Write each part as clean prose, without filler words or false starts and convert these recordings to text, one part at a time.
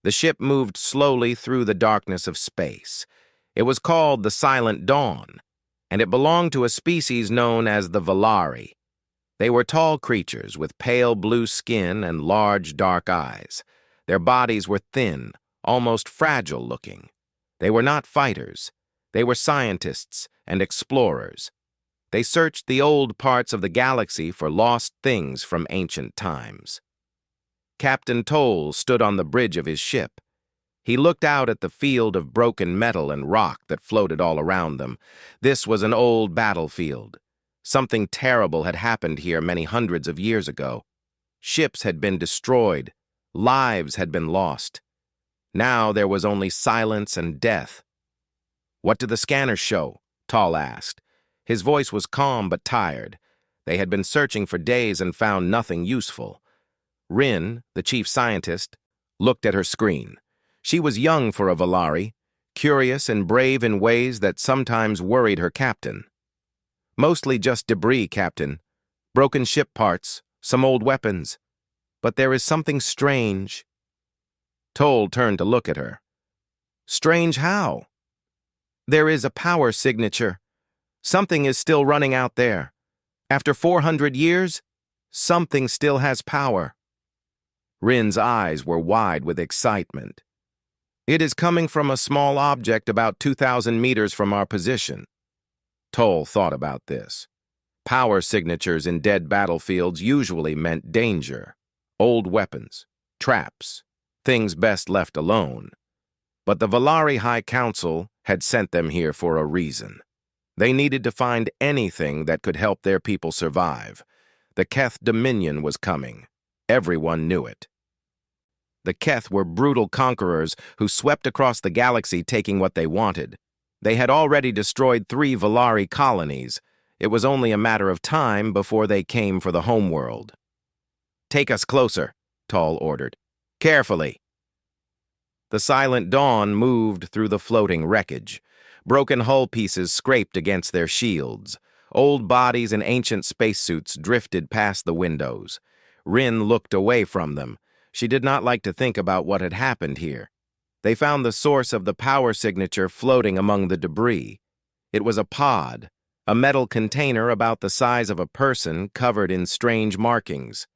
The ship moved slowly through the darkness of space. It was called the Silent Dawn, and it belonged to a species known as the Valari. They were tall creatures with pale blue skin and large dark eyes. Their bodies were thin, almost fragile-looking. They were not fighters. They were scientists and explorers. They searched the old parts of the galaxy for lost things from ancient times. Captain Toll stood on the bridge of his ship. He looked out at the field of broken metal and rock that floated all around them. This was an old battlefield. Something terrible had happened here many hundreds of years ago. Ships had been destroyed. Lives had been lost. Now there was only silence and death. "What do the scanners show?" Toll asked. His voice was calm but tired. They had been searching for days and found nothing useful. Rin, the chief scientist, looked at her screen. She was young for a Valari, curious and brave in ways that sometimes worried her captain. "Mostly just debris, Captain. Broken ship parts, some old weapons. But there is something strange." Toll turned to look at her. "Strange how?" "There is a power signature. Something is still running out there. After 400 years, something still has power." Rin's eyes were wide with excitement. "It is coming from a small object about 2,000 meters from our position." Toll thought about this. Power signatures in dead battlefields usually meant danger, old weapons, traps, things best left alone. But the Valari High Council had sent them here for a reason. They needed to find anything that could help their people survive. The Keth Dominion was coming. Everyone knew it. The Keth were brutal conquerors who swept across the galaxy taking what they wanted. They had already destroyed 3 Valari colonies. It was only a matter of time before they came for the homeworld. "Take us closer," Toll ordered. "Carefully." The Silent Dawn moved through the floating wreckage. Broken hull pieces scraped against their shields. Old bodies and ancient spacesuits drifted past the windows. Rin looked away from them. She did not like to think about what had happened here. They found the source of the power signature floating among the debris. It was a pod, a metal container about the size of a person covered in strange markings.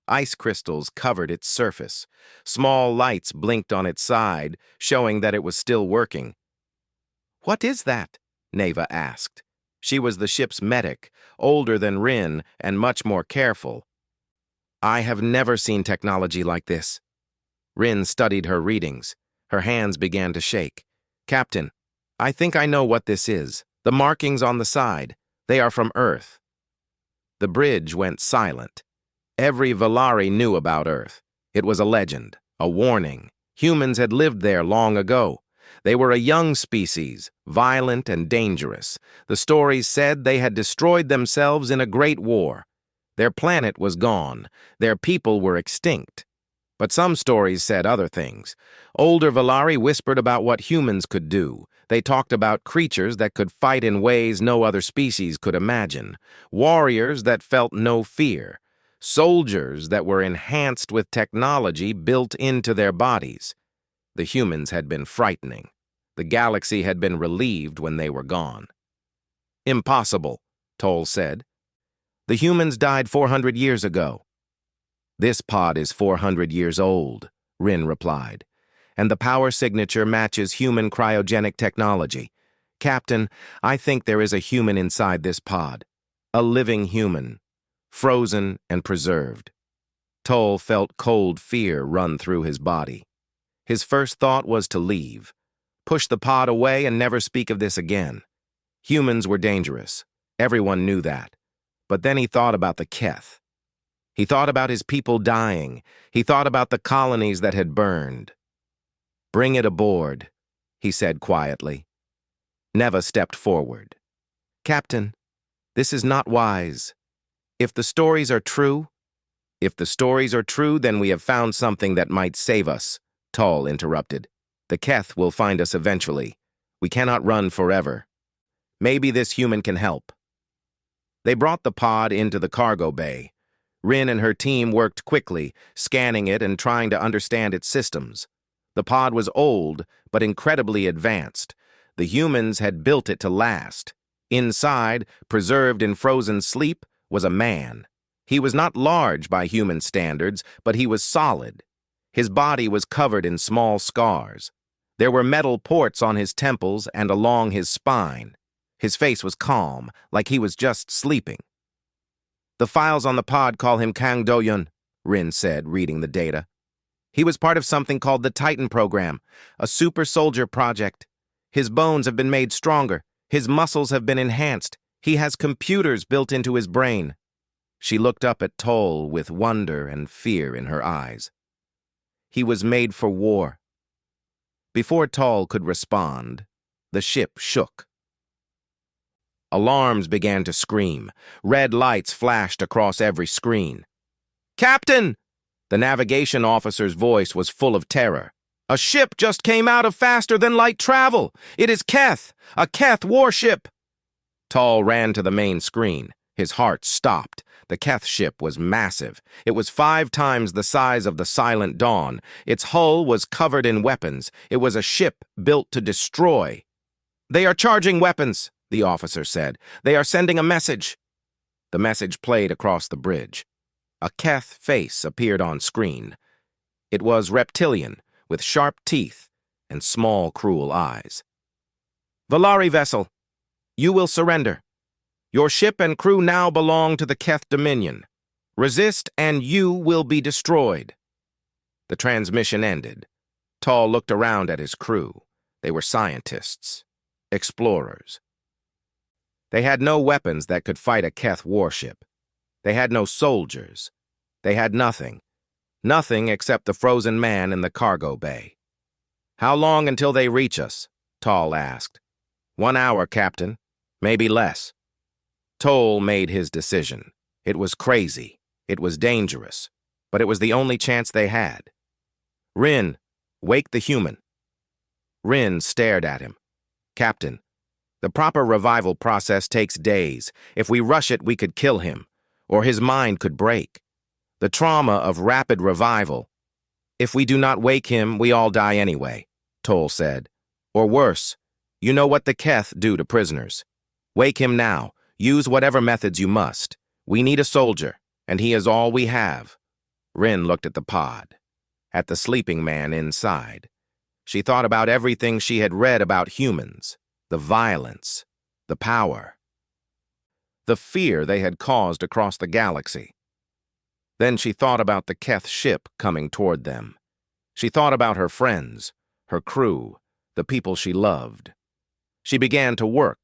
Ice crystals covered its surface. Small lights blinked on its side, showing that it was still working. "What is that?" Neva asked. She was the ship's medic, older than Rin and much more careful. "I have never seen technology like this." Rin studied her readings. Her hands began to shake. "Captain, I think I know what this is. The markings on the side. They are from Earth." The bridge went silent. Every Valari knew about Earth. It was a legend, a warning. Humans had lived there long ago. They were a young species, violent and dangerous. The stories said they had destroyed themselves in a great war. Their planet was gone. Their people were extinct. But some stories said other things. Older Valari whispered about what humans could do. They talked about creatures that could fight in ways no other species could imagine. Warriors that felt no fear. Soldiers that were enhanced with technology built into their bodies. The humans had been frightening. The galaxy had been relieved when they were gone. "Impossible," Toll said. "The humans died 400 years ago." "This pod is 400 years old," Rin replied, "and the power signature matches human cryogenic technology. Captain, I think there is a human inside this pod. A living human, frozen and preserved." Toll felt cold fear run through his body. His first thought was to leave, push the pod away and never speak of this again. Humans were dangerous. Everyone knew that. But then he thought about the Keth. He thought about his people dying. He thought about the colonies that had burned. "Bring it aboard," he said quietly. Neva stepped forward. "Captain, this is not wise. If the stories are true, then we have found something that might save us," Toll interrupted. "The Keth will find us eventually. We cannot run forever. Maybe this human can help." They brought the pod into the cargo bay. Rin and her team worked quickly, scanning it and trying to understand its systems. The pod was old, but incredibly advanced. The humans had built it to last. Inside, preserved in frozen sleep, was a man. He was not large by human standards, but he was solid. His body was covered in small scars. There were metal ports on his temples and along his spine. His face was calm, like he was just sleeping. "The files on the pod call him Kang Do-yun," Rin said, reading the data. "He was part of something called the Titan Program, a super soldier project. His bones have been made stronger. His muscles have been enhanced. He has computers built into his brain." She looked up at Toll with wonder and fear in her eyes. "He was made for war." Before Toll could respond, the ship shook. Alarms began to scream. Red lights flashed across every screen. "Captain!" The navigation officer's voice was full of terror. "A ship just came out of faster-than-light travel! It is Keth! A Keth warship!" Toll ran to the main screen. His heart stopped. The Keth ship was massive. It was 5 times the size of the Silent Dawn. Its hull was covered in weapons. It was a ship built to destroy. "They are charging weapons," the officer said. "They are sending a message." The message played across the bridge. A Keth face appeared on screen. It was reptilian, with sharp teeth and small, cruel eyes. "Valari vessel, you will surrender. Your ship and crew now belong to the Keth Dominion. Resist and you will be destroyed." The transmission ended. Toll looked around at his crew. They were scientists, explorers. They had no weapons that could fight a Keth warship. They had no soldiers. They had nothing. Nothing except the frozen man in the cargo bay. "How long until they reach us?" Toll asked. "1 hour, Captain. Maybe less." Toll made his decision. It was crazy. It was dangerous. But it was the only chance they had. "Rin, wake the human." Rin stared at him. "Captain, the proper revival process takes days. If we rush it, we could kill him, or his mind could break. The trauma of rapid revival. If we do not wake him, we all die anyway," Toll said. "Or worse, you know what the Keth do to prisoners. Wake him now. Use whatever methods you must. We need a soldier, and he is all we have." Rin looked at the pod, at the sleeping man inside. She thought about everything she had read about humans, the violence, the power, the fear they had caused across the galaxy. Then she thought about the Keth ship coming toward them. She thought about her friends, her crew, the people she loved. She began to work.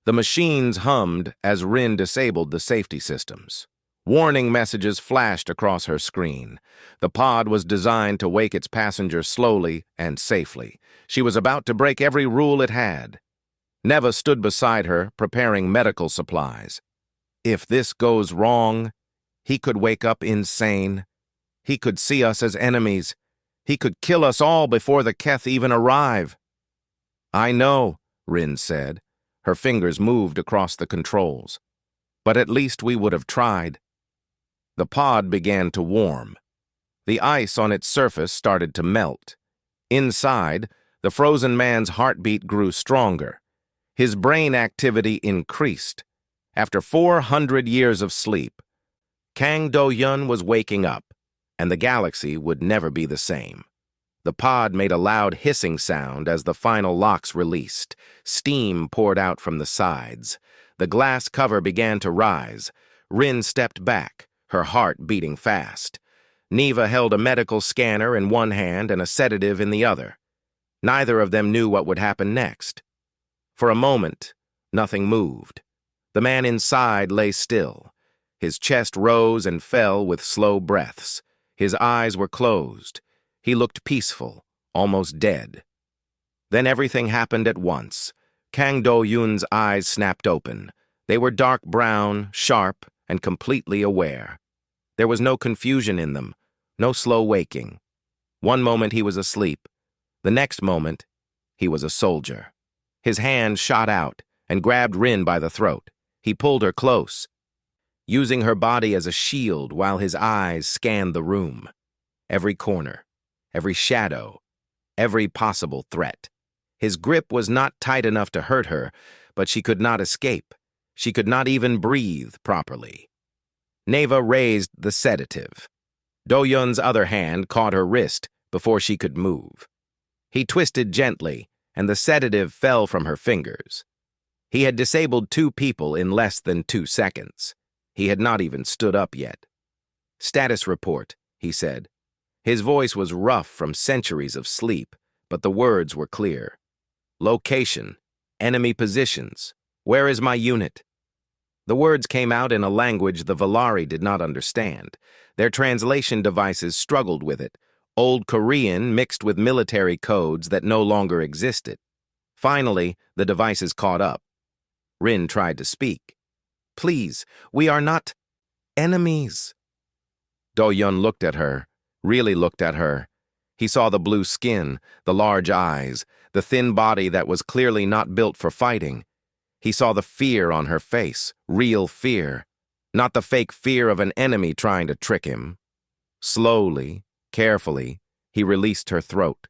The machines hummed as Rin disabled the safety systems. Warning messages flashed across her screen. The pod was designed to wake its passengers slowly and safely. She was about to break every rule it had. Neva stood beside her, preparing medical supplies. If this goes wrong, he could wake up insane. He could see us as enemies. He could kill us all before the Keth even arrive. "I know," Rin said. Her fingers moved across the controls. "But at least we would have tried." The pod began to warm. The ice on its surface started to melt. Inside, the frozen man's heartbeat grew stronger. His brain activity increased. After 400 years of sleep, Kang Do-yun was waking up, and the galaxy would never be the same. The pod made a loud hissing sound as the final locks released. Steam poured out from the sides. The glass cover began to rise. Rin stepped back, her heart beating fast. Neva held a medical scanner in one hand and a sedative in the other. Neither of them knew what would happen next. For a moment, nothing moved. The man inside lay still. His chest rose and fell with slow breaths. His eyes were closed. He looked peaceful, almost dead. Then everything happened at once. Kang Do-yun's eyes snapped open. They were dark brown, sharp, and completely aware. There was no confusion in them, no slow waking. One moment he was asleep. The next moment, he was a soldier. His hand shot out and grabbed Rin by the throat. He pulled her close, using her body as a shield while his eyes scanned the room. Every corner, every shadow, every possible threat. His grip was not tight enough to hurt her, but she could not escape. She could not even breathe properly. Neva raised the sedative. Do-yun's other hand caught her wrist before she could move. He twisted gently, and the sedative fell from her fingers. He had disabled 2 people in less than 2 seconds. He had not even stood up yet. "Status report," he said. His voice was rough from centuries of sleep, but the words were clear. "Location, enemy positions. Where is my unit?" The words came out in a language the Valari did not understand. Their translation devices struggled with it, old Korean mixed with military codes that no longer existed. Finally, the devices caught up. Rin tried to speak. "Please, we are not enemies." Do-yun looked at her, really looked at her. He saw the blue skin, the large eyes, the thin body that was clearly not built for fighting. He saw the fear on her face, real fear, not the fake fear of an enemy trying to trick him. Slowly, carefully, he released her throat.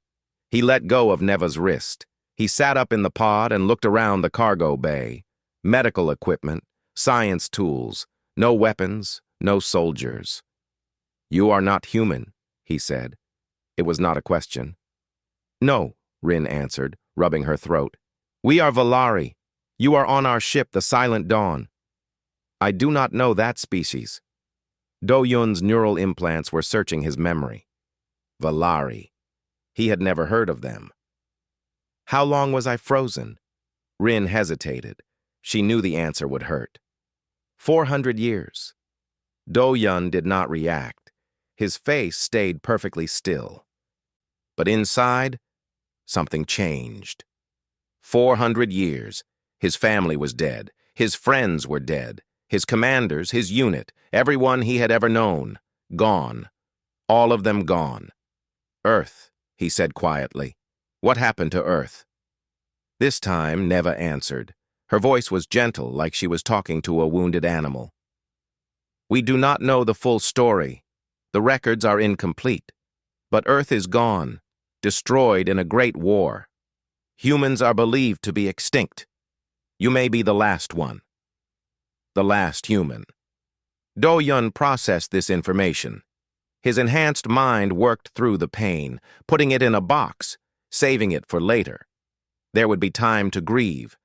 He let go of Neva's wrist. He sat up in the pod and looked around the cargo bay. Medical equipment, science tools, no weapons, no soldiers. "You are not human," he said. It was not a question. "No," Rin answered, rubbing her throat. "We are Valari. You are on our ship, the Silent Dawn." "I do not know that species." Do-yun's neural implants were searching his memory. Valari. He had never heard of them. "How long was I frozen?" Rin hesitated. She knew the answer would hurt. 400 years. Do-yun did not react. His face stayed perfectly still. But inside, something changed. 400 years. His family was dead. His friends were dead. His commanders, his unit, everyone he had ever known, gone. All of them gone. "Earth," he said quietly. "What happened to Earth?" This time, Neva answered. Her voice was gentle, like she was talking to a wounded animal. "We do not know the full story. The records are incomplete. But Earth is gone, destroyed in a great war. Humans are believed to be extinct. You may be the last one. The last human." Do-yun processed this information. His enhanced mind worked through the pain, putting it in a box, saving it for later. There would be time to grieve.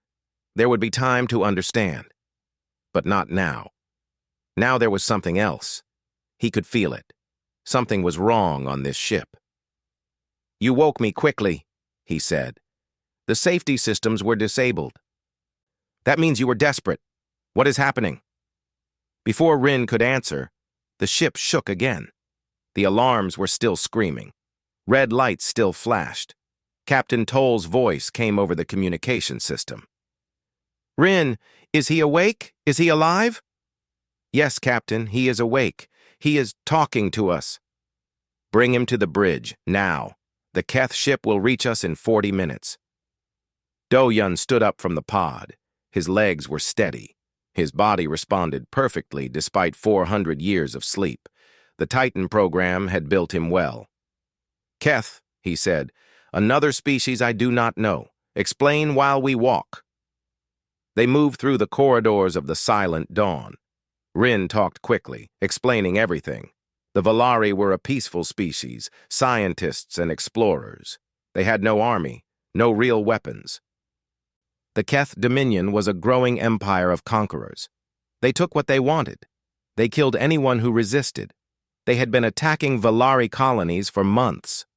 There would be time to understand. But not now. Now there was something else. He could feel it. Something was wrong on this ship. "You woke me quickly," he said. "The safety systems were disabled." "That means you were desperate. What is happening?" Before Rin could answer, the ship shook again. The alarms were still screaming. Red lights still flashed. Captain Toll's voice came over the communication system. "Rin, is he awake? Is he alive?" "Yes, Captain, he is awake. He is talking to us." "Bring him to the bridge, now. The Keth ship will reach us in 40 minutes. Do-yun stood up from the pod. His legs were steady. His body responded perfectly despite 400 years of sleep. The Titan program had built him well. "Keth," he said, "another species I do not know. Explain while we walk." They moved through the corridors of the Silent Dawn. Rin talked quickly, explaining everything. The Valari were a peaceful species, scientists and explorers. They had no army, no real weapons. The Keth Dominion was a growing empire of conquerors. They took what they wanted. They killed anyone who resisted. They had been attacking Valari colonies for months.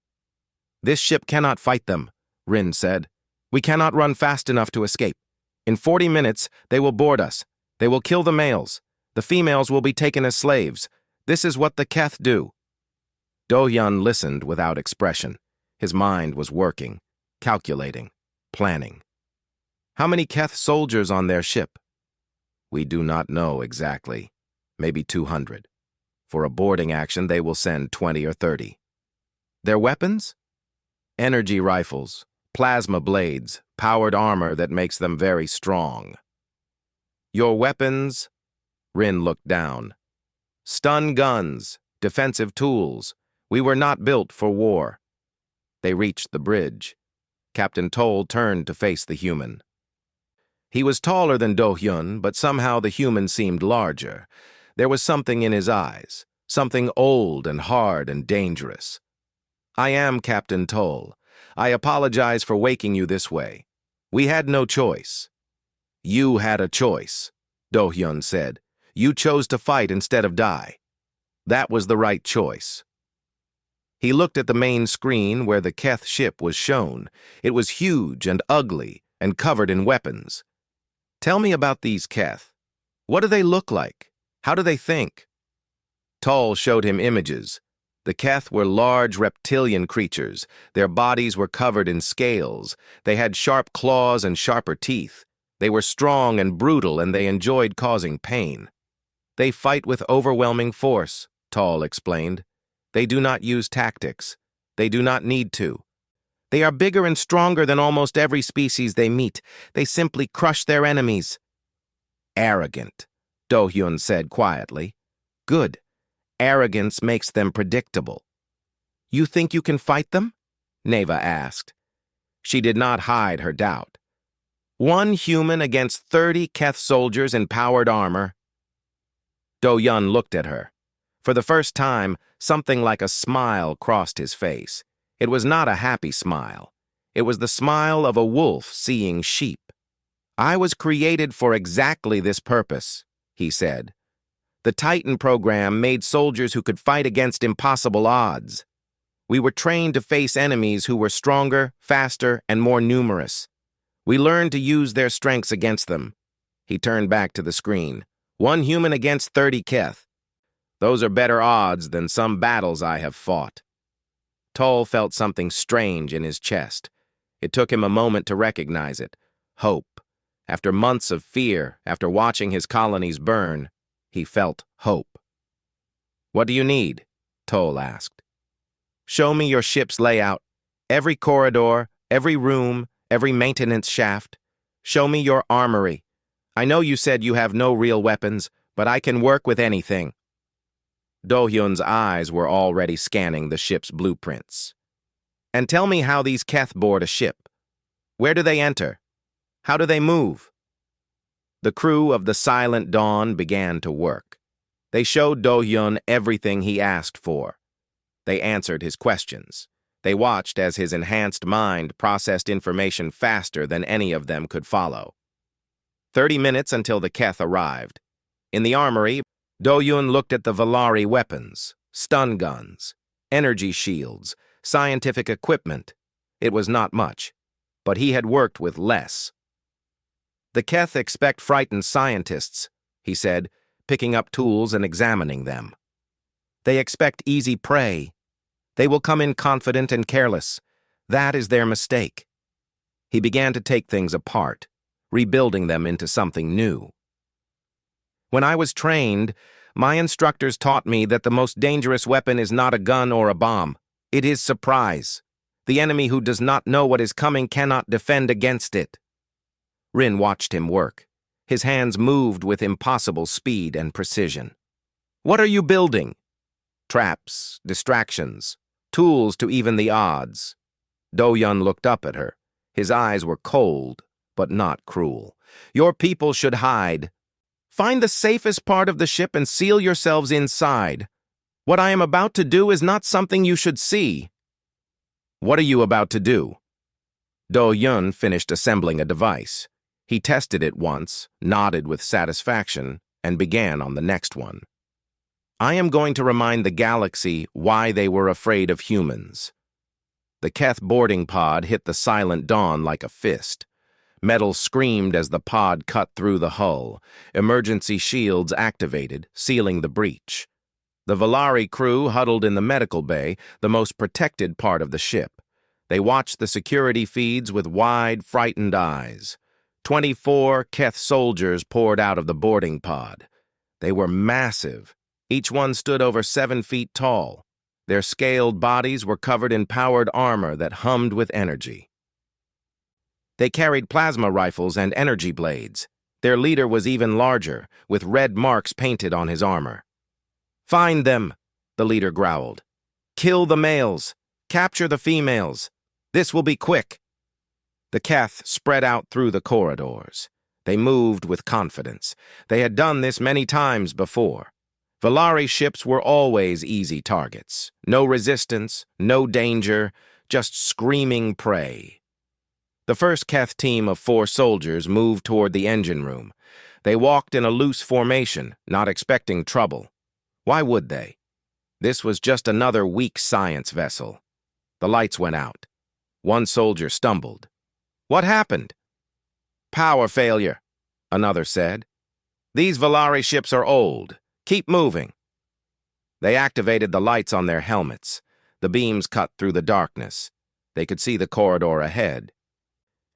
"This ship cannot fight them," Rin said. "We cannot run fast enough to escape. In 40 minutes, they will board us. They will kill the males. The females will be taken as slaves. This is what the Keth do." Do-yun listened without expression. His mind was working, calculating, planning. "How many Keth soldiers on their ship?" "We do not know exactly. Maybe 200. For a boarding action, they will send 20 or 30. "Their weapons?" "Energy rifles, plasma blades, powered armor that makes them very strong." "Your weapons?" Rin looked down. "Stun guns, defensive tools. We were not built for war." They reached the bridge. Captain Toll turned to face the human. He was taller than Do-hyun, but somehow the human seemed larger. There was something in his eyes, something old and hard and dangerous. "I am Captain Toll. I apologize for waking you this way. We had no choice." "You had a choice," Do-hyun said. "You chose to fight instead of die. That was the right choice." He looked at the main screen where the Keth ship was shown. It was huge and ugly and covered in weapons. "Tell me about these Keth. What do they look like? How do they think?" Toll showed him images. The Keth were large reptilian creatures. Their bodies were covered in scales. They had sharp claws and sharper teeth. They were strong and brutal, and they enjoyed causing pain. "They fight with overwhelming force," Toll explained. "They do not use tactics. They do not need to. They are bigger and stronger than almost every species they meet. They simply crush their enemies." "Arrogant," Do-hyun said quietly. "Good. Arrogance makes them predictable." "You think you can fight them?" Neva asked. She did not hide her doubt. One human against 30 Keth soldiers in powered armor. Do-hyun looked at her. For the first time, something like a smile crossed his face. It was not a happy smile. It was the smile of a wolf seeing sheep. "I was created for exactly this purpose," he said. "The Titan program made soldiers who could fight against impossible odds. We were trained to face enemies who were stronger, faster, and more numerous. We learned to use their strengths against them." He turned back to the screen. "One human against 30 Keth. Those are better odds than some battles I have fought." Toll felt something strange in his chest. It took him a moment to recognize it. Hope. After months of fear, after watching his colonies burn, he felt hope. "What do you need?" Toll asked. "Show me your ship's layout. Every corridor, every room, every maintenance shaft. Show me your armory. I know you said you have no real weapons, but I can work with anything." Do-hyun's eyes were already scanning the ship's blueprints. "And tell me how these Keth board a ship. Where do they enter? How do they move?" The crew of the Silent Dawn began to work. They showed Do-hyun everything he asked for. They answered his questions. They watched as his enhanced mind processed information faster than any of them could follow. 30 minutes until the Keth arrived. In the armory, Do-hyun looked at the Valari weapons, stun guns, energy shields, scientific equipment. It was not much, but he had worked with less. "The Keth expect frightened scientists," he said, picking up tools and examining them. "They expect easy prey. They will come in confident and careless. That is their mistake." He began to take things apart, rebuilding them into something new. "When I was trained, my instructors taught me that the most dangerous weapon is not a gun or a bomb. It is surprise. The enemy who does not know what is coming cannot defend against it." Rin watched him work. His hands moved with impossible speed and precision. "What are you building?" "Traps, distractions, tools to even the odds." Do-hyun looked up at her. His eyes were cold, but not cruel. "Your people should hide. Find the safest part of the ship and seal yourselves inside. What I am about to do is not something you should see." "What are you about to do?" Do-hyun finished assembling a device. He tested it once, nodded with satisfaction, and began on the next one. "I am going to remind the galaxy why they were afraid of humans." The Keth boarding pod hit the Silent Dawn like a fist. Metal screamed as the pod cut through the hull. Emergency shields activated, sealing the breach. The Valari crew huddled in the medical bay, the most protected part of the ship. They watched the security feeds with wide, frightened eyes. 24 Keth soldiers poured out of the boarding pod. They were massive. Each one stood over 7 feet tall. Their scaled bodies were covered in powered armor that hummed with energy. They carried plasma rifles and energy blades. Their leader was even larger, with red marks painted on his armor. "Find them," the leader growled. "Kill the males. Capture the females. This will be quick. The Keth spread out through the corridors. They moved with confidence. They had done this many times before. Valari ships were always easy targets. No resistance, no danger, just screaming prey. The first Keth team of 4 soldiers moved toward the engine room. They walked in a loose formation, not expecting trouble. Why would they? This was just another weak science vessel. The lights went out. One soldier stumbled. What happened? Power failure, another said. These Valari ships are old. Keep moving. They activated the lights on their helmets. The beams cut through the darkness. They could see the corridor ahead.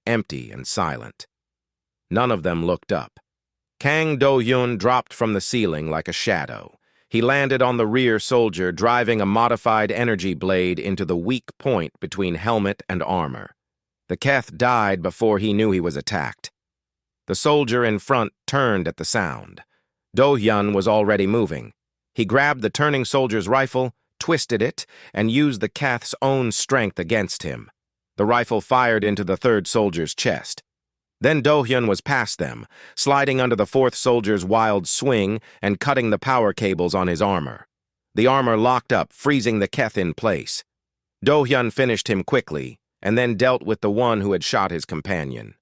Empty and silent. None of them looked up. Kang Do-hyun dropped from the ceiling like a shadow. He landed on the rear soldier, driving a modified energy blade into the weak point between helmet and armor. The Keth died before he knew he was attacked. The soldier in front turned at the sound. Do-hyun was already moving. He grabbed the turning soldier's rifle, twisted it, and used the Keth's own strength against him. The rifle fired into the third soldier's chest. Then Do-hyun was past them, sliding under the fourth soldier's wild swing and cutting the power cables on his armor. The armor locked up, freezing the Keth in place. Do-hyun finished him quickly, and then dealt with the one who had shot his companion.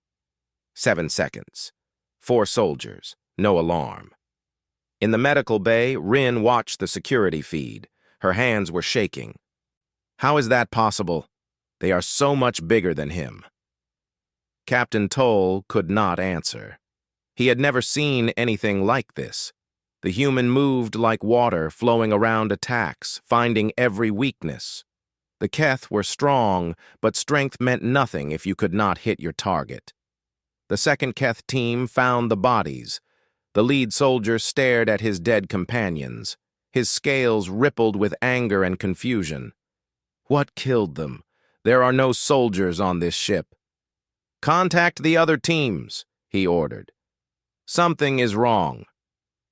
7 seconds. 4 soldiers. No alarm. In the medical bay, Rin watched the security feed. Her hands were shaking. How is that possible? They are so much bigger than him. Captain Toll could not answer. He had never seen anything like this. The human moved like water flowing around attacks, finding every weakness. The Keth were strong, but strength meant nothing if you could not hit your target. The second Keth team found the bodies. The lead soldier stared at his dead companions. His scales rippled with anger and confusion. What killed them? There are no soldiers on this ship. Contact the other teams, he ordered. Something is wrong.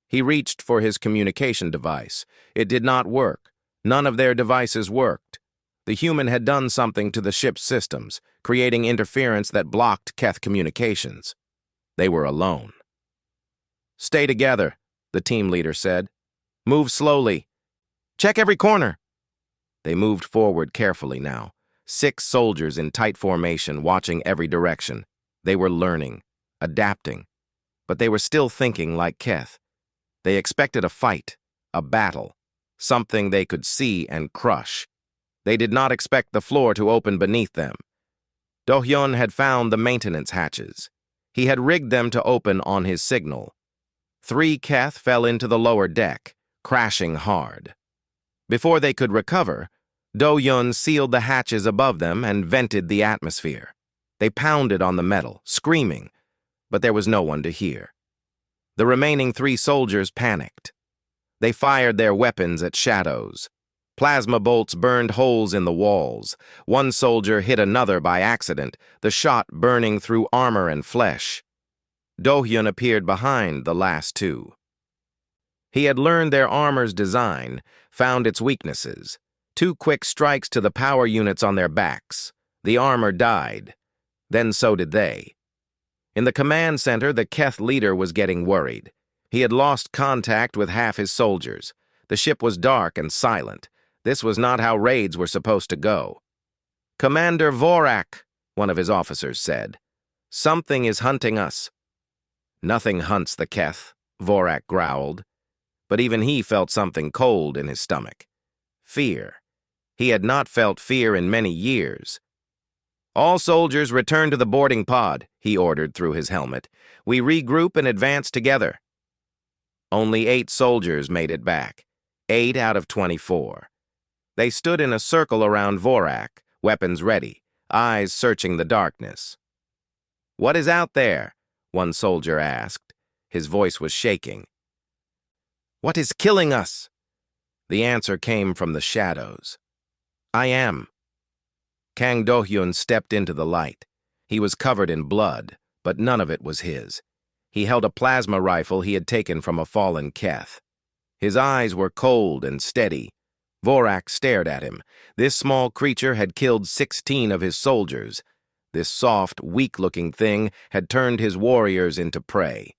He reached for his communication device. It did not work. None of their devices worked. The human had done something to the ship's systems, creating interference that blocked Keth communications. They were alone. Stay together, the team leader said. Move slowly. Check every corner. They moved forward carefully now. 6 soldiers in tight formation, watching every direction. They were learning, adapting, but they were still thinking like Keth. They expected a fight, a battle, something they could see and crush. They did not expect the floor to open beneath them. Do-hyun had found the maintenance hatches. He had rigged them to open on his signal. 3 Keth fell into the lower deck, crashing hard. Before they could recover, Do-hyun sealed the hatches above them and vented the atmosphere. They pounded on the metal, screaming, but there was no one to hear. The remaining 3 soldiers panicked. They fired their weapons at shadows. Plasma bolts burned holes in the walls. One soldier hit another by accident, the shot burning through armor and flesh. Do-hyun appeared behind the last 2. He had learned their armor's design, found its weaknesses. 2 quick strikes to the power units on their backs. The armor died. Then so did they. In the command center, the Keth leader was getting worried. He had lost contact with half his soldiers. The ship was dark and silent. This was not how raids were supposed to go. Commander Vorak, one of his officers said. Something is hunting us. Nothing hunts the Keth, Vorak growled. But even he felt something cold in his stomach. Fear. He had not felt fear in many years. All soldiers return to the boarding pod, he ordered through his helmet. We regroup and advance together. Only 8 soldiers made it back. 8 out of 24. They stood in a circle around Vorak, weapons ready, eyes searching the darkness. What is out there? One soldier asked. His voice was shaking. What is killing us? The answer came from the shadows. I am. Kang Do-hyun stepped into the light. He was covered in blood, but none of it was his. He held a plasma rifle he had taken from a fallen Keth. His eyes were cold and steady. Vorak stared at him. This small creature had killed 16 of his soldiers. This soft, weak-looking thing had turned his warriors into prey.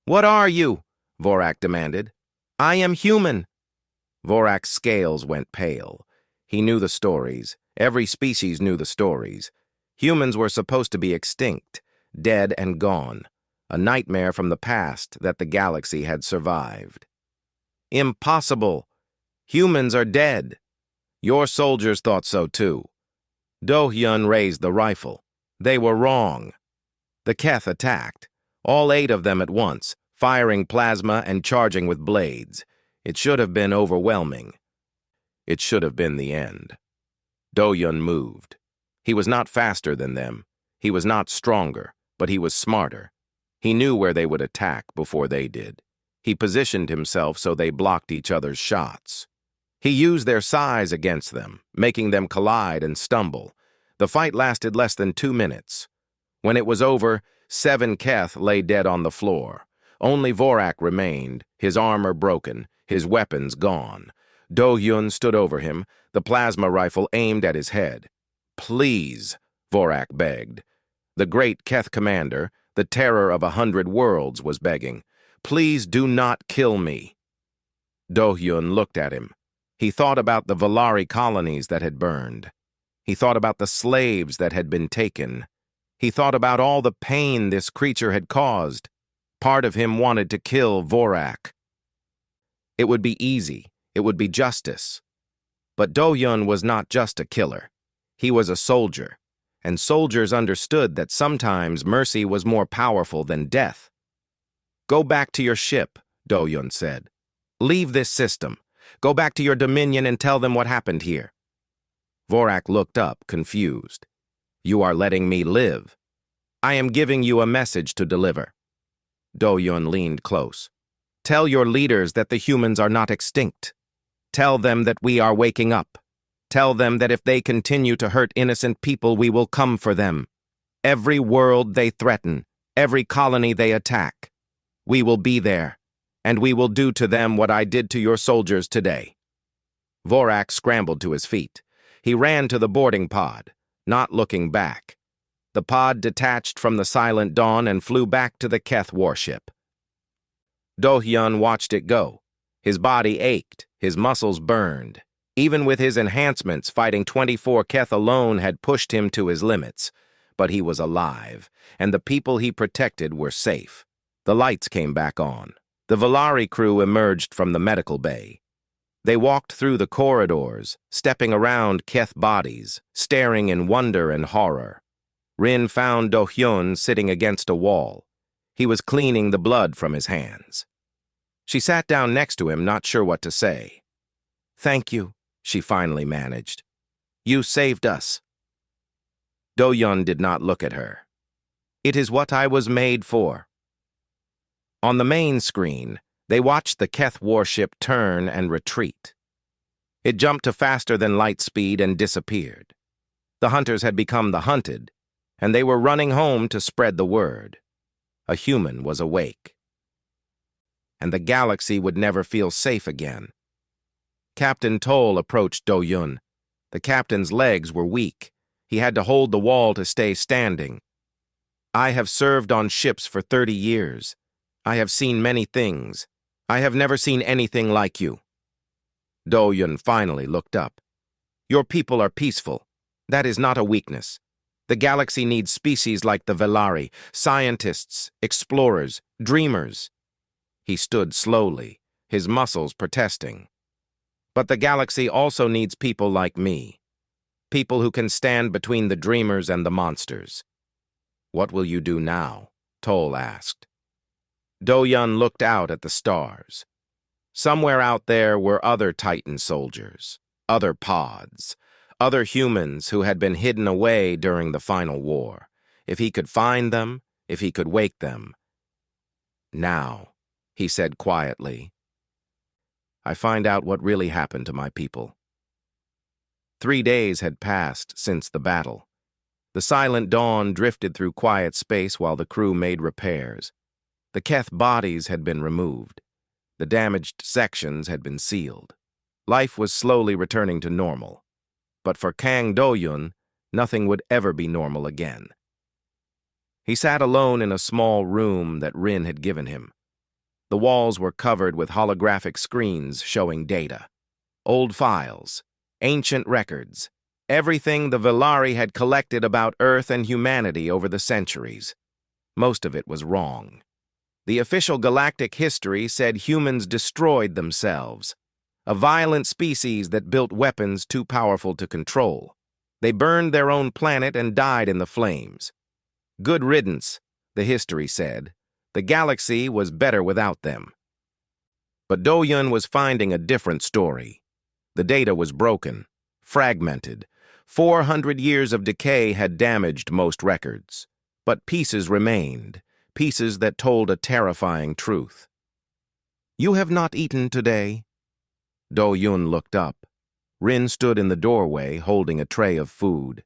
"What are you?" Vorak demanded. "I am human." Vorak's scales went pale. He knew the stories. Every species knew the stories. Humans were supposed to be extinct, dead and gone, a nightmare from the past that the galaxy had survived. "Impossible! Humans are dead." "Your soldiers thought so too." Do-hyun raised the rifle. They were wrong. The Keth attacked, all 8 of them at once, firing plasma and charging with blades. It should have been overwhelming. It should have been the end. Do-hyun moved. He was not faster than them. He was not stronger, but he was smarter. He knew where they would attack before they did. He positioned himself so they blocked each other's shots. He used their size against them, making them collide and stumble. The fight lasted less than 2 minutes. When it was over, 7 Keth lay dead on the floor. Only Vorak remained, his armor broken, his weapons gone. Do-hyun stood over him, the plasma rifle aimed at his head. "Please," Vorak begged. The great Keth commander, the terror of 100 worlds, was begging. "Please do not kill me." Do-hyun looked at him. He thought about the Valari colonies that had burned. He thought about the slaves that had been taken. He thought about all the pain this creature had caused. Part of him wanted to kill Vorak. It would be easy. It would be justice. But Do-hyun was not just a killer. He was a soldier, and soldiers understood that sometimes mercy was more powerful than death. "Go back to your ship," Do-hyun said. "Leave this system. Go back to your dominion and tell them what happened here." Vorak looked up, confused. "You are letting me live. I am giving you a message to deliver." Do-hyun leaned close. "Tell your leaders that the humans are not extinct. Tell them that we are waking up. Tell them that if they continue to hurt innocent people, we will come for them. Every world they threaten, every colony they attack, we will be there, and we will do to them what I did to your soldiers today." Vorak scrambled to his feet. He ran to the boarding pod, not looking back. The pod detached from the Silent Dawn and flew back to the Keth warship. Do-hyun watched it go. His body ached, his muscles burned. Even with his enhancements, fighting 24 Keth alone had pushed him to his limits. But he was alive, and the people he protected were safe. The lights came back on. The Valari crew emerged from the medical bay. They walked through the corridors, stepping around Keth bodies, staring in wonder and horror. Rin found Do-hyun sitting against a wall. He was cleaning the blood from his hands. She sat down next to him, not sure what to say. "Thank you," she finally managed. "You saved us." Do-hyun did not look at her. "It is what I was made for." On the main screen, they watched the Keth warship turn and retreat. It jumped to faster than light speed and disappeared. The hunters had become the hunted, and they were running home to spread the word. A human was awake. And the galaxy would never feel safe again. Captain Toll approached Do-hyun. The captain's legs were weak. He had to hold the wall to stay standing. "I have served on ships for 30 years. I have seen many things. I have never seen anything like you." Do-hyun finally looked up. "Your people are peaceful. That is not a weakness. The galaxy needs species like the Valari, scientists, explorers, dreamers." He stood slowly, his muscles protesting. "But the galaxy also needs people like me. People who can stand between the dreamers and the monsters." "What will you do now?" Toll asked. Do-hyun looked out at the stars. Somewhere out there were other Titan soldiers, other pods, other humans who had been hidden away during the final war. If he could find them, if he could wake them. "Now," he said quietly, "I find out what really happened to my people." 3 days had passed since the battle. The Silent Dawn drifted through quiet space while the crew made repairs. The Keth bodies had been removed. The damaged sections had been sealed. Life was slowly returning to normal. But for Kang Do-yun, nothing would ever be normal again. He sat alone in a small room that Rin had given him. The walls were covered with holographic screens showing data. Old files, ancient records, everything the Valari had collected about Earth and humanity over the centuries. Most of it was wrong. The official galactic history said humans destroyed themselves, a violent species that built weapons too powerful to control. They burned their own planet and died in the flames. Good riddance, the history said. The galaxy was better without them. But Do-yun was finding a different story. The data was broken, fragmented. 400 years of decay had damaged most records. But pieces remained, pieces that told a terrifying truth. "You have not eaten today?" Do-yun looked up. Rin stood in the doorway holding a tray of food.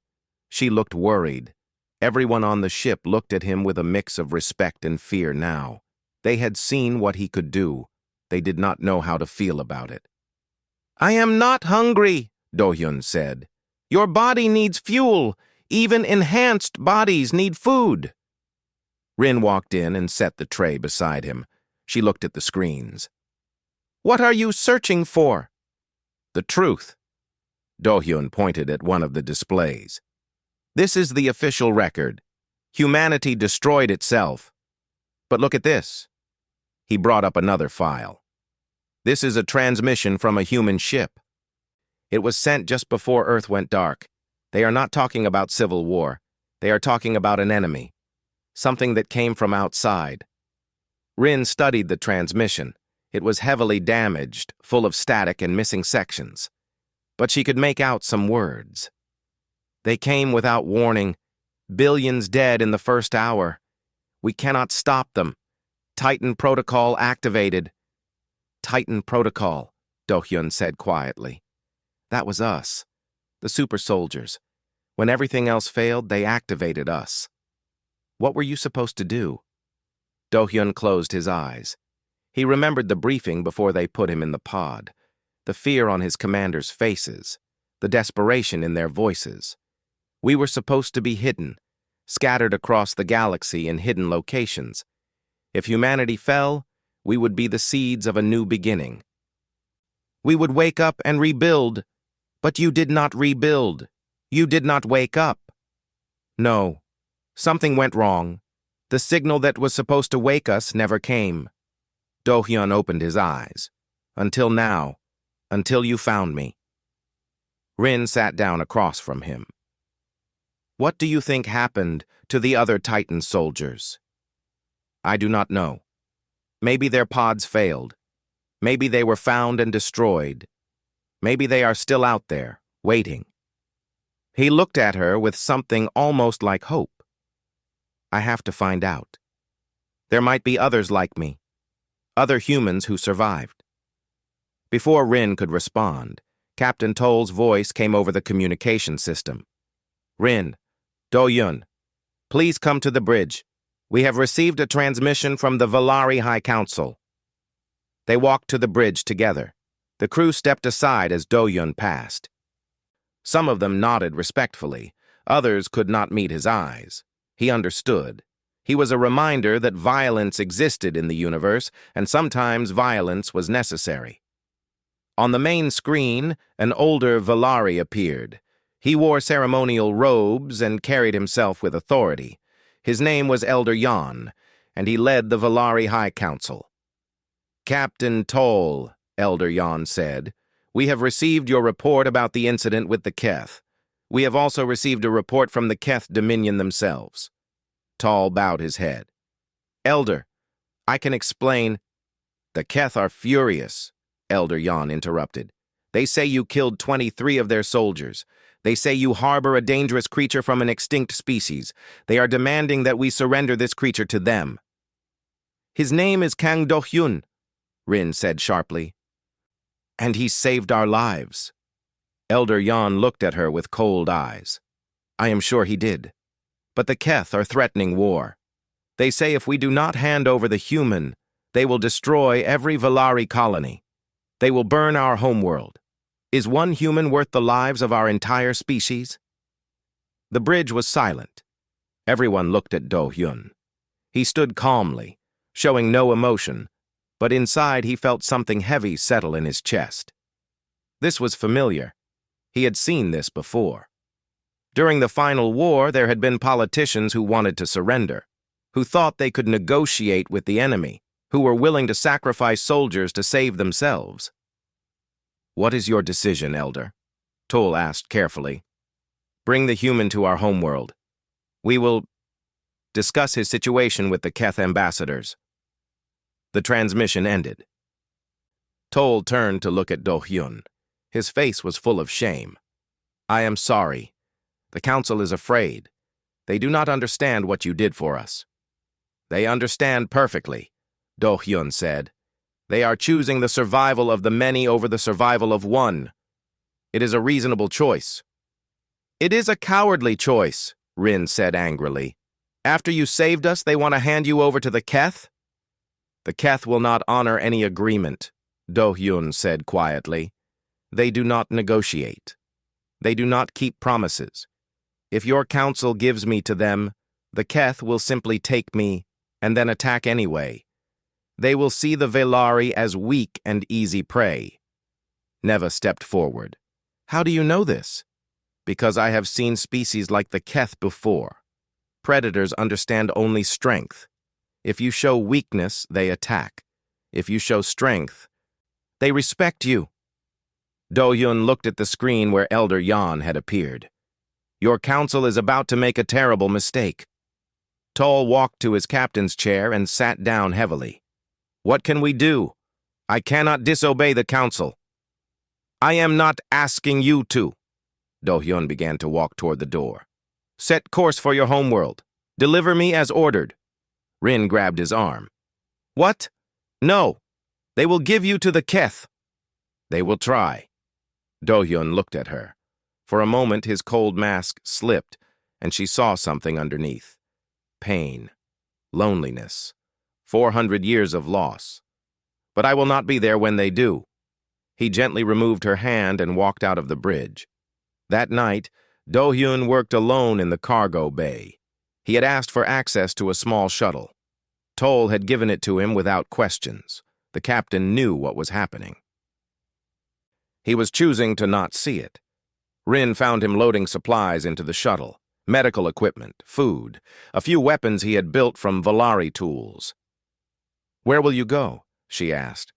She looked worried. Everyone on the ship looked at him with a mix of respect and fear now. They had seen what he could do. They did not know how to feel about it. "I am not hungry," Do-yun said. "Your body needs fuel. Even enhanced bodies need food." Rin walked in and set the tray beside him. She looked at the screens. "What are you searching for?" "The truth." Do-yun pointed at one of the displays. "This is the official record. Humanity destroyed itself. But look at this." He brought up another file. "This is a transmission from a human ship. It was sent just before Earth went dark. They are not talking about civil war. They are talking about an enemy. Something that came from outside." Rin studied the transmission. It was heavily damaged, full of static and missing sections. But she could make out some words. "They came without warning. Billions dead in the first hour. We cannot stop them. Titan Protocol activated." "Titan Protocol," Do-yun said quietly. "That was us, the super soldiers. When everything else failed, they activated us." "What were you supposed to do?" Do-yun closed his eyes. He remembered the briefing before they put him in the pod, the fear on his commanders' faces, the desperation in their voices. We were supposed to be hidden, scattered across the galaxy in hidden locations. If humanity fell, we would be the seeds of a new beginning. We would wake up and rebuild. But you did not rebuild. You did not wake up. No. Something went wrong. The signal that was supposed to wake us never came. Do-yun opened his eyes. "Until now. Until you found me." Rin sat down across from him. "What do you think happened to the other Titan soldiers?" "I do not know. Maybe their pods failed. Maybe they were found and destroyed. Maybe they are still out there, waiting." He looked at her with something almost like hope. "I have to find out. There might be others like me, other humans who survived." Before Rin could respond, Captain Toll's voice came over the communication system. "Rin, Do-yun, please come to the bridge. We have received a transmission from the Valari High Council." They walked to the bridge together. The crew stepped aside as Do-yun passed. Some of them nodded respectfully. Others could not meet his eyes. He understood. He was a reminder that violence existed in the universe, and sometimes violence was necessary. On the main screen, an older Valari appeared. He wore ceremonial robes and carried himself with authority. His name was Elder Yan, and he led the Valari High Council. "Captain Toll," Elder Yan said, "we have received your report about the incident with the Keth. We have also received a report from the Keth Dominion themselves." Toll bowed his head. "Elder, I can explain." "The Keth are furious," Elder Yan interrupted. "They say you killed 23 of their soldiers. They say you harbor a dangerous creature from an extinct species. They are demanding that we surrender this creature to them." "His name is Kang Do-yun," Rin said sharply. "And he saved our lives." Elder Yan looked at her with cold eyes. "I am sure he did. But the Keth are threatening war. They say if we do not hand over the human, they will destroy every Valari colony. They will burn our homeworld. Is one human worth the lives of our entire species? The bridge was silent. Everyone looked at Do-hyun. He stood calmly, showing no emotion, but inside he felt something heavy settle in his chest. This was familiar. He had seen this before. During the final war, there had been politicians who wanted to surrender, who thought they could negotiate with the enemy, who were willing to sacrifice soldiers to save themselves. "What is your decision, Elder?" Toll asked carefully. "Bring the human to our homeworld. We will discuss his situation with the Keth ambassadors." The transmission ended. Toll turned to look at Do-hyun. His face was full of shame. "I am sorry. The council is afraid. They do not understand what you did for us." "They understand perfectly," Do-hyun said. "They are choosing the survival of the many over the survival of one. It is a reasonable choice." "It is a cowardly choice," Rin said angrily. "After you saved us, they want to hand you over to the Keth?" "The Keth will not honor any agreement," Do-hyun said quietly. "They do not negotiate. They do not keep promises. If your council gives me to them, the Keth will simply take me and then attack anyway. They will see the Velari as weak and easy prey." Neva stepped forward. "How do you know this?" "Because I have seen species like the Keth before. Predators understand only strength. If you show weakness, they attack. If you show strength, they respect you." Do-hyun looked at the screen where Elder Yan had appeared. "Your council is about to make a terrible mistake." Toll walked to his captain's chair and sat down heavily. "What can we do? I cannot disobey the council." "I am not asking you to." Do-hyun began to walk toward the door. "Set course for your homeworld. Deliver me as ordered." Rin grabbed his arm. "What? No. They will give you to the Keth." "They will try." Do-hyun looked at her. For a moment his cold mask slipped, and she saw something underneath. Pain. Loneliness. 400 years of loss. "But I will not be there when they do." He gently removed her hand and walked out of the bridge. That night, Do-hyun worked alone in the cargo bay. He had asked for access to a small shuttle. Toll had given it to him without questions. The captain knew what was happening. He was choosing to not see it. Rin found him loading supplies into the shuttle, medical equipment, food, a few weapons he had built from Velari tools. "Where will you go?" she asked.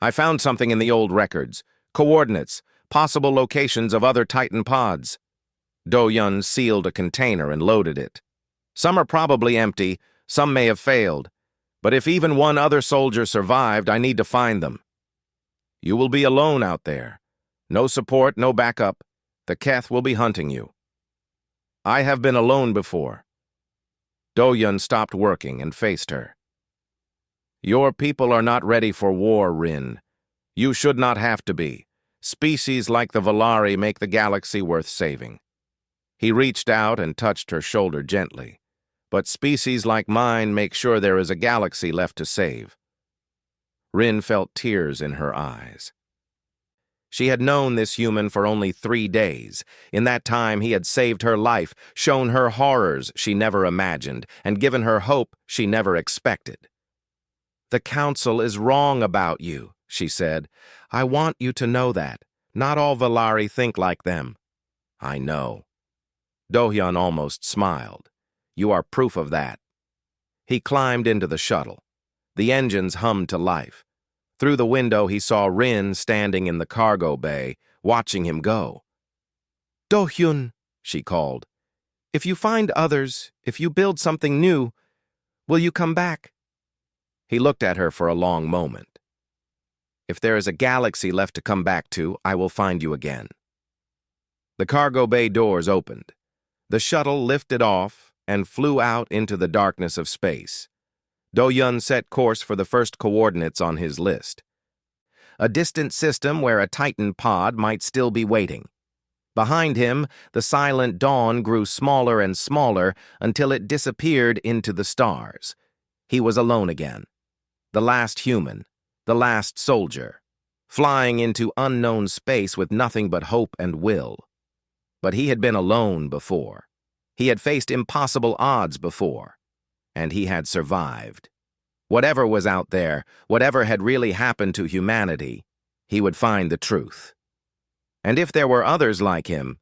"I found something in the old records, coordinates, possible locations of other Titan pods." Do-hyun sealed a container and loaded it. "Some are probably empty, some may have failed, but if even one other soldier survived, I need to find them." "You will be alone out there. No support, no backup. The Keth will be hunting you." "I have been alone before." Do-hyun stopped working and faced her. "Your people are not ready for war, Rin. You should not have to be. Species like the Velari make the galaxy worth saving." He reached out and touched her shoulder gently. "But species like mine make sure there is a galaxy left to save." Rin felt tears in her eyes. She had known this human for only 3 days. In that time, he had saved her life, shown her horrors she never imagined, and given her hope she never expected. "The council is wrong about you," she said. "I want you to know that. Not all Velari think like them." "I know." Do-hyun almost smiled. "You are proof of that." He climbed into the shuttle. The engines hummed to life. Through the window, he saw Rin standing in the cargo bay, watching him go. "Do-hyun," she called. "If you find others, if you build something new, will you come back?" He looked at her for a long moment. "If there is a galaxy left to come back to, I will find you again." The cargo bay doors opened. The shuttle lifted off and flew out into the darkness of space. Do-hyun set course for the first coordinates on his list. A distant system where a Titan pod might still be waiting. Behind him, the silent dawn grew smaller and smaller until it disappeared into the stars. He was alone again. The last human, the last soldier, flying into unknown space with nothing but hope and will. But he had been alone before. He had faced impossible odds before. And he had survived. Whatever was out there, whatever had really happened to humanity, he would find the truth. And if there were others like him,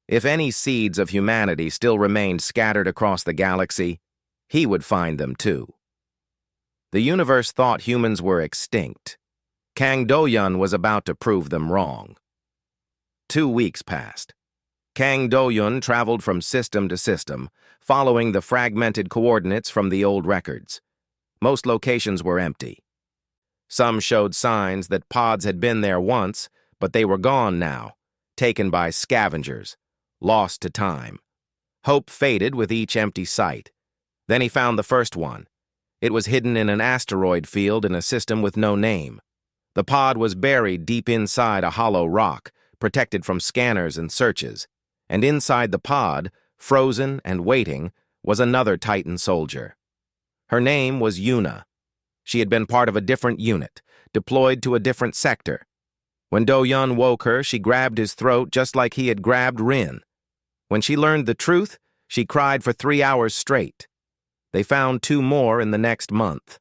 if any seeds of humanity still remained scattered across the galaxy, he would find them too. The universe thought humans were extinct. Kang Do-yun was about to prove them wrong. 2 weeks passed. Kang Do-yun traveled from system to system, following the fragmented coordinates from the old records. Most locations were empty. Some showed signs that pods had been there once, but they were gone now, taken by scavengers, lost to time. Hope faded with each empty site. Then he found the first one. It was hidden in an asteroid field in a system with no name. The pod was buried deep inside a hollow rock, protected from scanners and searches. And inside the pod, frozen and waiting, was another Titan soldier. Her name was Yuna. She had been part of a different unit, deployed to a different sector. When Do-yun woke her, she grabbed his throat just like he had grabbed Rin. When she learned the truth, she cried for 3 hours straight. They found 2 more in the next month.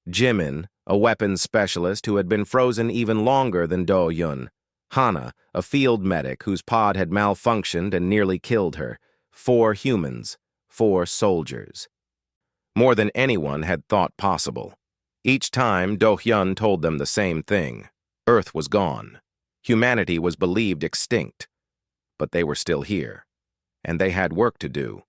Jimin, a weapons specialist who had been frozen even longer than Do-yun. Hana, a field medic whose pod had malfunctioned and nearly killed her. 4 humans, 4 soldiers. More than anyone had thought possible. Each time, Do-hyun told them the same thing. Earth was gone. Humanity was believed extinct. But they were still here. And they had work to do.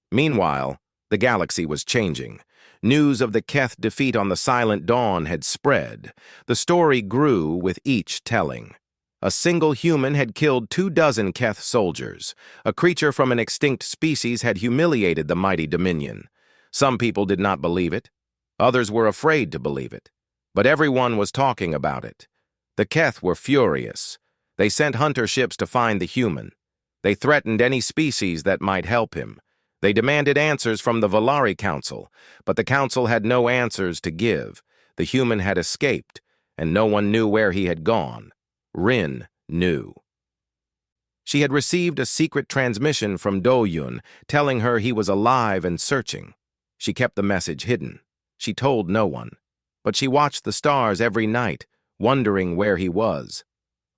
Meanwhile, the galaxy was changing. News of the Keth defeat on the Silent Dawn had spread. The story grew with each telling. A single human had killed 24 Keth soldiers. A creature from an extinct species had humiliated the mighty Dominion. Some people did not believe it. Others were afraid to believe it. But everyone was talking about it. The Keth were furious. They sent hunter ships to find the human. They threatened any species that might help him. They demanded answers from the Valari Council, but the Council had no answers to give. The human had escaped, and no one knew where he had gone. Rin knew. She had received a secret transmission from Do-yun telling her he was alive and searching. She kept the message hidden. She told no one. But she watched the stars every night, wondering where he was.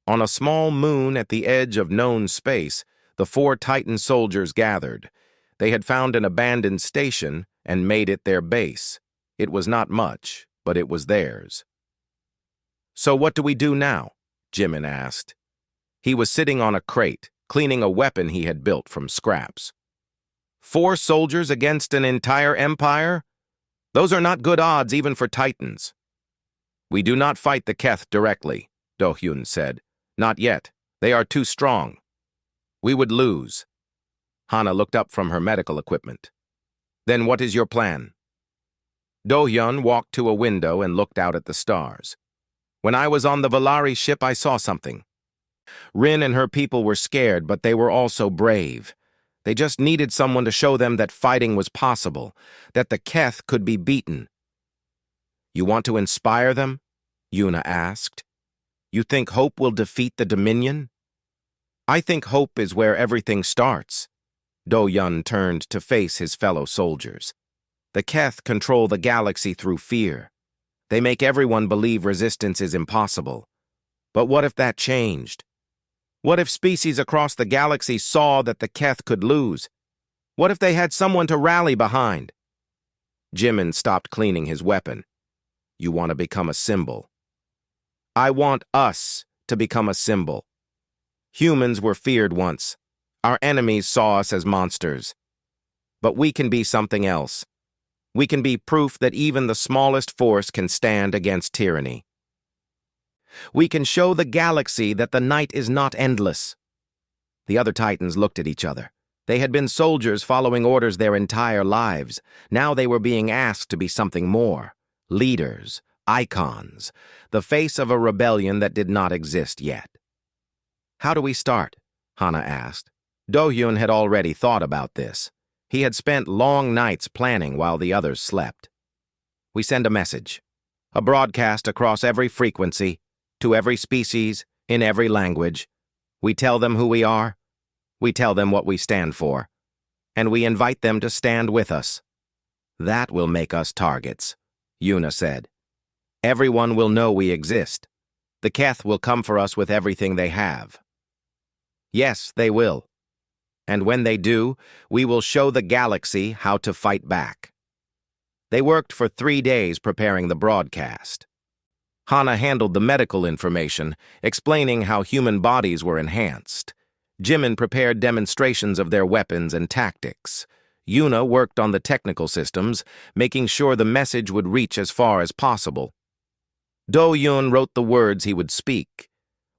On a small moon at the edge of known space, the 4 Titan soldiers gathered. They had found an abandoned station and made it their base. It was not much, but it was theirs. "So what do we do now?" Jimin asked. He was sitting on a crate, cleaning a weapon he had built from scraps. 4 soldiers against an entire empire? Those are not good odds even for Titans. "We do not fight the Keth directly," Do-hyun said. "Not yet. They are too strong. We would lose." Hana looked up from her medical equipment. "Then what is your plan?" Do-hyun walked to a window and looked out at the stars. "When I was on the Valari ship, I saw something. Rin and her people were scared, but they were also brave. They just needed someone to show them that fighting was possible, that the Keth could be beaten." "You want to inspire them?" Yuna asked. "You think hope will defeat the Dominion?" "I think hope is where everything starts." Do-yun turned to face his fellow soldiers. "The Keth control the galaxy through fear. They make everyone believe resistance is impossible. But what if that changed? What if species across the galaxy saw that the Keth could lose? What if they had someone to rally behind?" Jimin stopped cleaning his weapon. "You want to become a symbol." "I want us to become a symbol. Humans were feared once. Our enemies saw us as monsters. But we can be something else. We can be proof that even the smallest force can stand against tyranny. We can show the galaxy that the night is not endless." The other Titans looked at each other. They had been soldiers following orders their entire lives. Now they were being asked to be something more. Leaders, icons, the face of a rebellion that did not exist yet. "How do we start?" Hana asked. Do-hyun had already thought about this. He had spent long nights planning while the others slept. "We send a message. A broadcast across every frequency. to every species, in every language. We tell them who we are, we tell them what we stand for, and we invite them to stand with us. That will make us targets, Una said. Everyone will know we exist. The Keth will come for us with everything they have. Yes, they will. And when they do, we will show the galaxy how to fight back. They worked for 3 days preparing the broadcast. Hana handled the medical information, explaining how human bodies were enhanced. Jimin prepared demonstrations of their weapons and tactics. Una worked on the technical systems, making sure the message would reach as far as possible. Do-Yun wrote the words he would speak.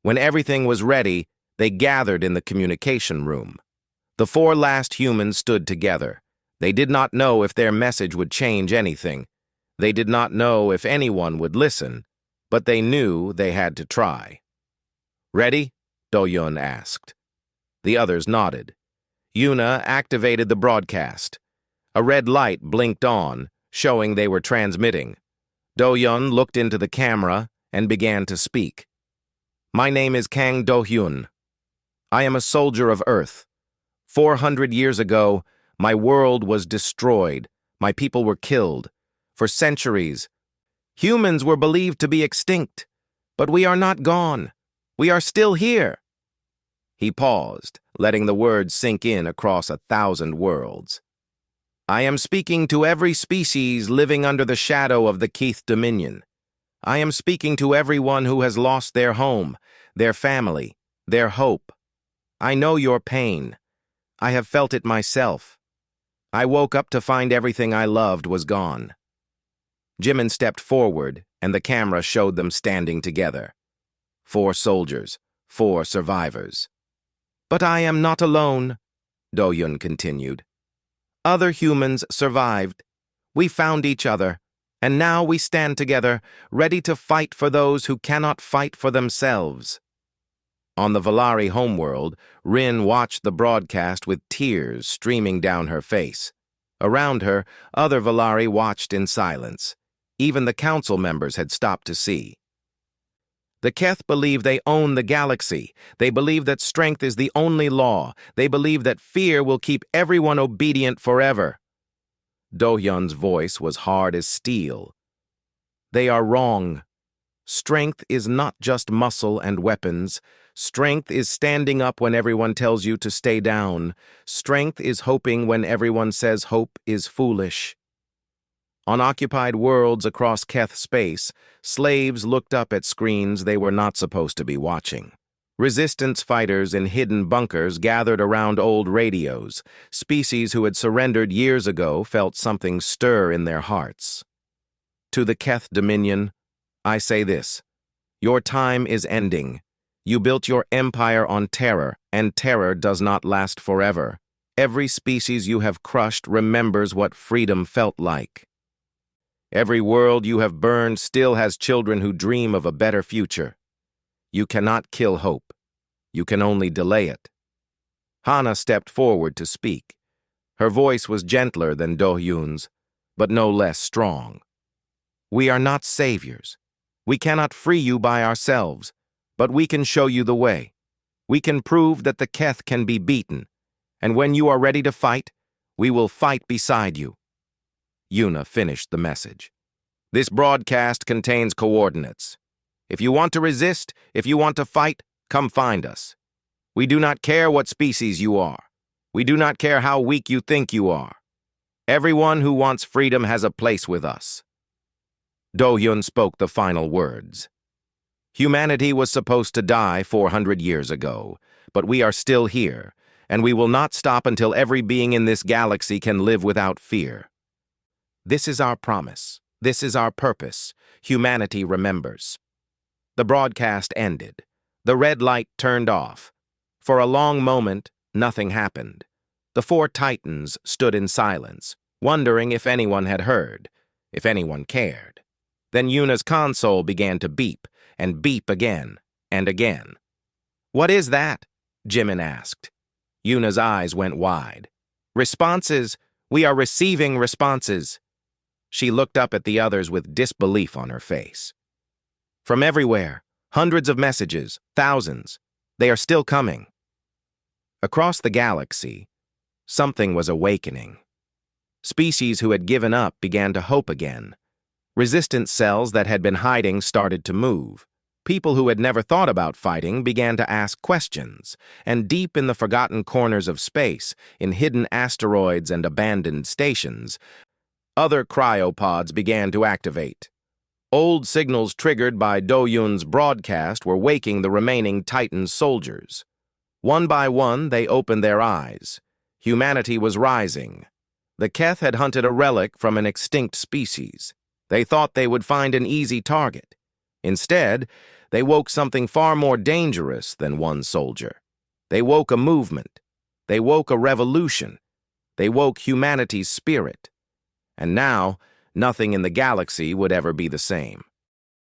When everything was ready, they gathered in the communication room. The 4 last humans stood together. They did not know if their message would change anything. They did not know if anyone would listen, but they knew they had to try. "Ready?" Do-Yun asked. The others nodded. Una activated the broadcast. A red light blinked on, showing they were transmitting. Do-Yun looked into the camera and began to speak. "My name is Kang Do-Hyun. I am a soldier of Earth. 400 years ago, my world was destroyed. My people were killed. For centuries, humans were believed to be extinct. But we are not gone. We are still here." He paused, letting the words sink in across 1,000 worlds. "I am speaking to every species living under the shadow of the Keith Dominion. I am speaking to everyone who has lost their home, their family, their hope. I know your pain. I have felt it myself. I woke up to find everything I loved was gone." Jimin stepped forward, and the camera showed them standing together. 4 soldiers, 4 survivors. "But I am not alone," Do-Yun continued. "Other humans survived. We found each other, and now we stand together, ready to fight for those who cannot fight for themselves." On the Valari homeworld, Rin watched the broadcast with tears streaming down her face. Around her, other Valari watched in silence. Even the council members had stopped to see. The Keth believe they own the galaxy. They believe that strength is the only law. They believe that fear will keep everyone obedient forever. Do-Hyun's voice was hard as steel. "They are wrong. Strength is not just muscle and weapons. Strength is standing up when everyone tells you to stay down. Strength is hoping when everyone says hope is foolish." On occupied worlds across Keth space, slaves looked up at screens they were not supposed to be watching. Resistance fighters in hidden bunkers gathered around old radios. Species who had surrendered years ago felt something stir in their hearts. To the Keth Dominion, I say this: your time is ending. You built your empire on terror, and terror does not last forever. Every species you have crushed remembers what freedom felt like. Every world you have burned still has children who dream of a better future. You cannot kill hope. You can only delay it. Hana stepped forward to speak. Her voice was gentler than Do-Hyun's, but no less strong. "We are not saviors. We cannot free you by ourselves, but we can show you the way. We can prove that the Keth can be beaten, and when you are ready to fight, we will fight beside you." Una finished the message. "This broadcast contains coordinates. If you want to resist, if you want to fight, come find us. We do not care what species you are. We do not care how weak you think you are. Everyone who wants freedom has a place with us." Do-Hyun spoke the final words. "Humanity was supposed to die 400 years ago, but we are still here, and we will not stop until every being in this galaxy can live without fear. This is our promise. This is our purpose. Humanity remembers." The broadcast ended. The red light turned off. For a long moment, nothing happened. The 4 Titans stood in silence, wondering if anyone had heard, if anyone cared. Then Una's console began to beep, and beep again, and again. "What is that?" Jimin asked. Una's eyes went wide. "Responses. We are receiving responses." She looked up at the others with disbelief on her face. "From everywhere. Hundreds of messages, thousands. They are still coming. Across the galaxy, something was awakening. Species who had given up began to hope again. Resistance cells that had been hiding started to move. People who had never thought about fighting began to ask questions, and deep in the forgotten corners of space, in hidden asteroids and abandoned stations, other cryopods began to activate. Old signals triggered by Do-Yun's broadcast were waking the remaining Titan soldiers. One by one, they opened their eyes. Humanity was rising. The Keth had hunted a relic from an extinct species. They thought they would find an easy target. Instead, they woke something far more dangerous than one soldier. They woke a movement. They woke a revolution. They woke humanity's spirit. And now, nothing in the galaxy would ever be the same.